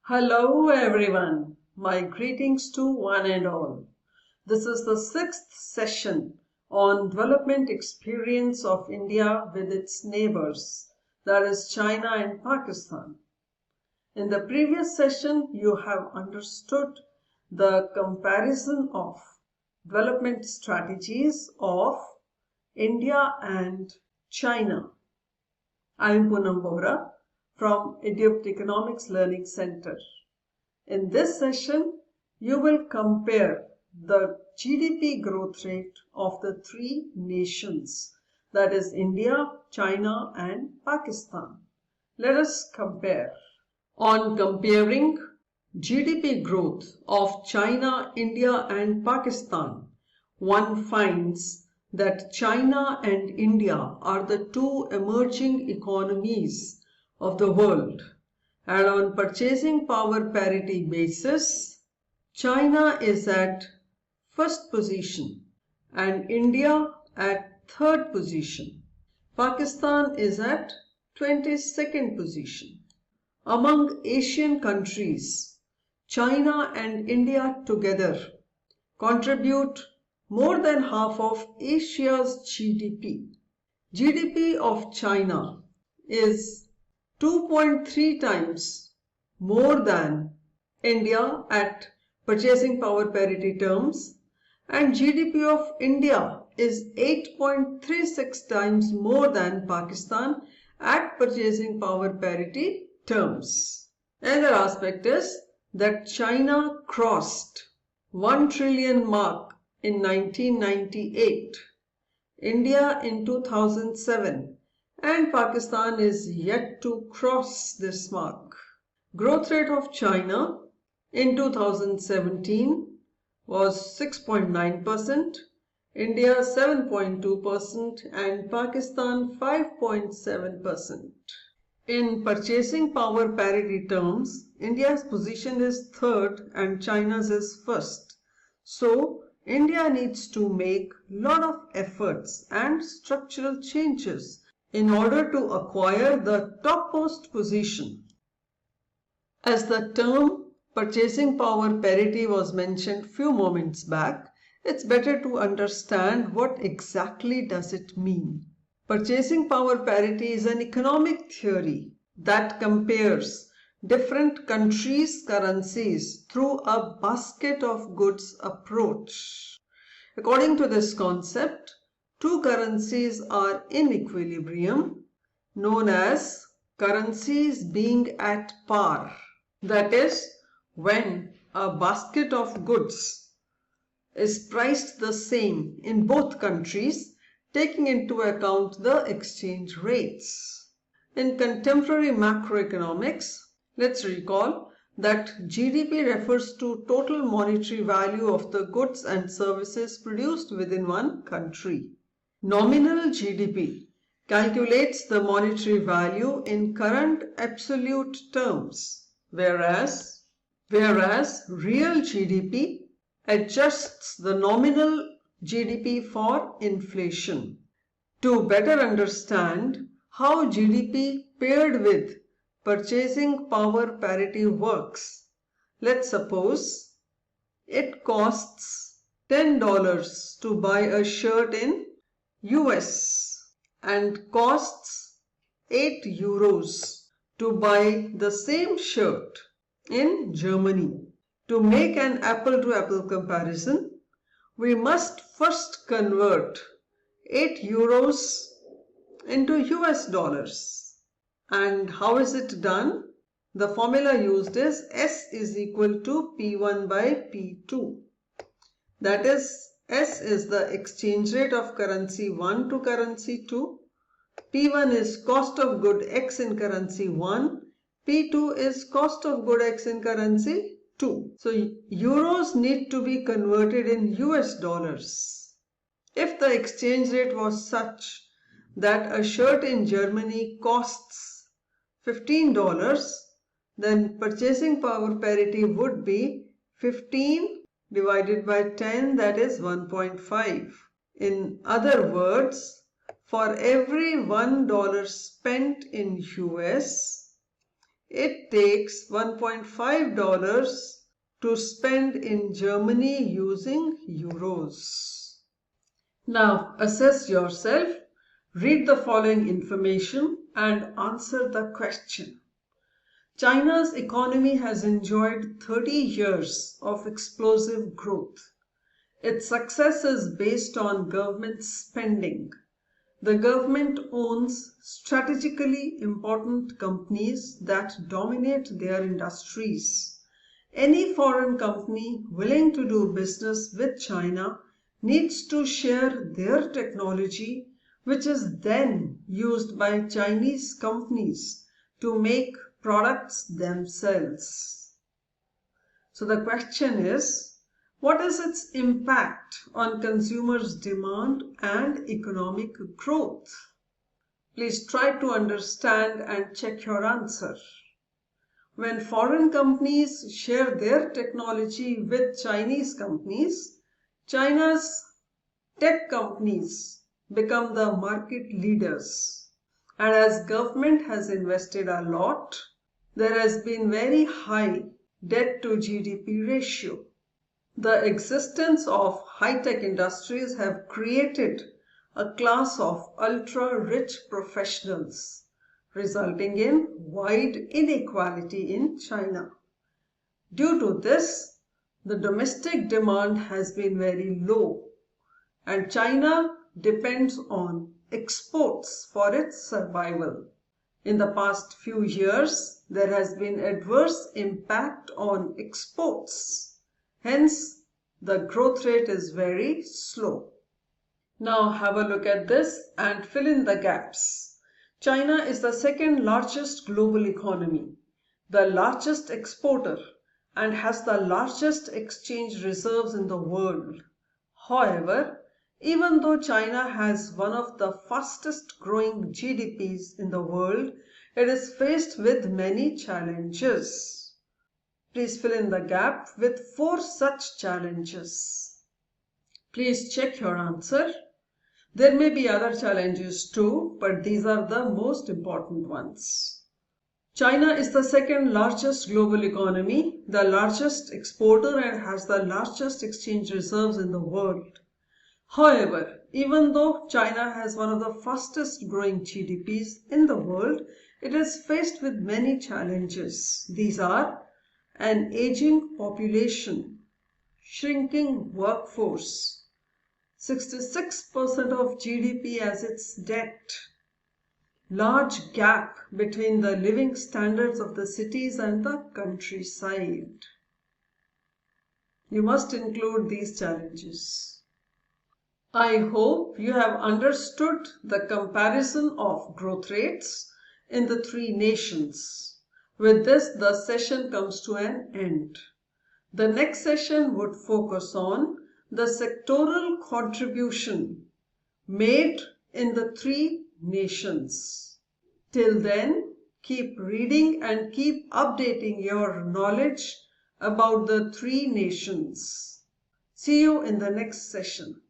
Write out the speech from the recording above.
Hello everyone, my greetings to one and all. This is the sixth session on development experience of India with its neighbors, that is China and Pakistan. In the previous session, you have understood the comparison of development strategies of India and China. I am Poonam Vohra from Egypt Economics Learning Center. In this session, you will compare the GDP growth rate of the three nations, that is India, China and Pakistan. Let us compare. On comparing GDP growth of China, India and Pakistan, one finds that China and India are the two emerging economies of the world, and on purchasing power parity basis, China is at first position and India at third position. Pakistan is at 22nd position. Among Asian countries, China and India together contribute more than half of Asia's GDP. GDP of China is 2.3 times more than India at purchasing power parity terms, and GDP of India is 8.36 times more than Pakistan at purchasing power parity terms. Another aspect is that China crossed 1 trillion mark in 1998, India in 2007, and Pakistan is yet to cross this mark. Growth rate of China in 2017 was 6.9%, India 7.2% and Pakistan 5.7%. In purchasing power parity terms, India's position is third and China's is first. So, India needs to make lot of efforts and structural changes in order to acquire the topmost position. As the term purchasing power parity was mentioned few moments back, it's better to understand what exactly does it mean. Purchasing power parity is an economic theory that compares different countries' currencies through a basket of goods approach. According to this concept, two currencies are in equilibrium, known as currencies being at par. That is, when a basket of goods is priced the same in both countries, taking into account the exchange rates. In contemporary macroeconomics, let's recall that GDP refers to total monetary value of the goods and services produced within one country. Nominal GDP calculates the monetary value in current absolute terms, whereas real GDP adjusts the nominal GDP for inflation. To better understand how GDP paired with purchasing power parity works, let's suppose it costs $10 to buy a shirt in US and costs 8 euros to buy the same shirt in Germany. To make an apple-to-apple comparison, we must first convert 8 euros into US dollars. And how is it done? The formula used is S is equal to P1 by P2. That is, S is the exchange rate of currency 1 to currency 2. P1 is cost of good X in currency 1. P2 is cost of good X in currency 2. So, euros need to be converted in US dollars. If the exchange rate was such that a shirt in Germany costs $15, then purchasing power parity would be 15 divided by 10, that is 1.5. In other words, for every $1 spent in US, it takes $1.5 to spend in Germany using euros. Now assess yourself, read the following information and answer the question. China's economy has enjoyed 30 years of explosive growth. Its success is based on government spending. The government owns strategically important companies that dominate their industries. Any foreign company willing to do business with China needs to share their technology, which is then used by Chinese companies to make products themselves. So the question is, what is its impact on consumers' demand and economic growth? Please try to understand and check your answer. When foreign companies share their technology with Chinese companies, China's tech companies become the market leaders. And as government has invested a lot, there has been very high debt to GDP ratio. The existence of high-tech industries have created a class of ultra-rich professionals, resulting in wide inequality in China. Due to this, the domestic demand has been very low, and China depends on exports for its survival. In the past few years, there has been adverse impact on exports. Hence, the growth rate is very slow. Now have a look at this and fill in the gaps. China is the second largest global economy, the largest exporter, and has the largest exchange reserves in the world. However, even though China has one of the fastest growing GDPs in the world, it is faced with many challenges. Please fill in the gap with 4 such challenges. Please check your answer. There may be other challenges too, but these are the most important ones. China is the second largest global economy, the largest exporter, and has the largest exchange reserves in the world. However, even though China has one of the fastest growing GDPs in the world, it is faced with many challenges. These are an aging population, shrinking workforce, 66% of GDP as its debt, large gap between the living standards of the cities and the countryside. You must include these challenges. I hope you have understood the comparison of growth rates in the 3 nations. With this, the session comes to an end. The next session would focus on the sectoral contribution made in the 3 nations. Till then, keep reading and keep updating your knowledge about the 3 nations. See you in the next session.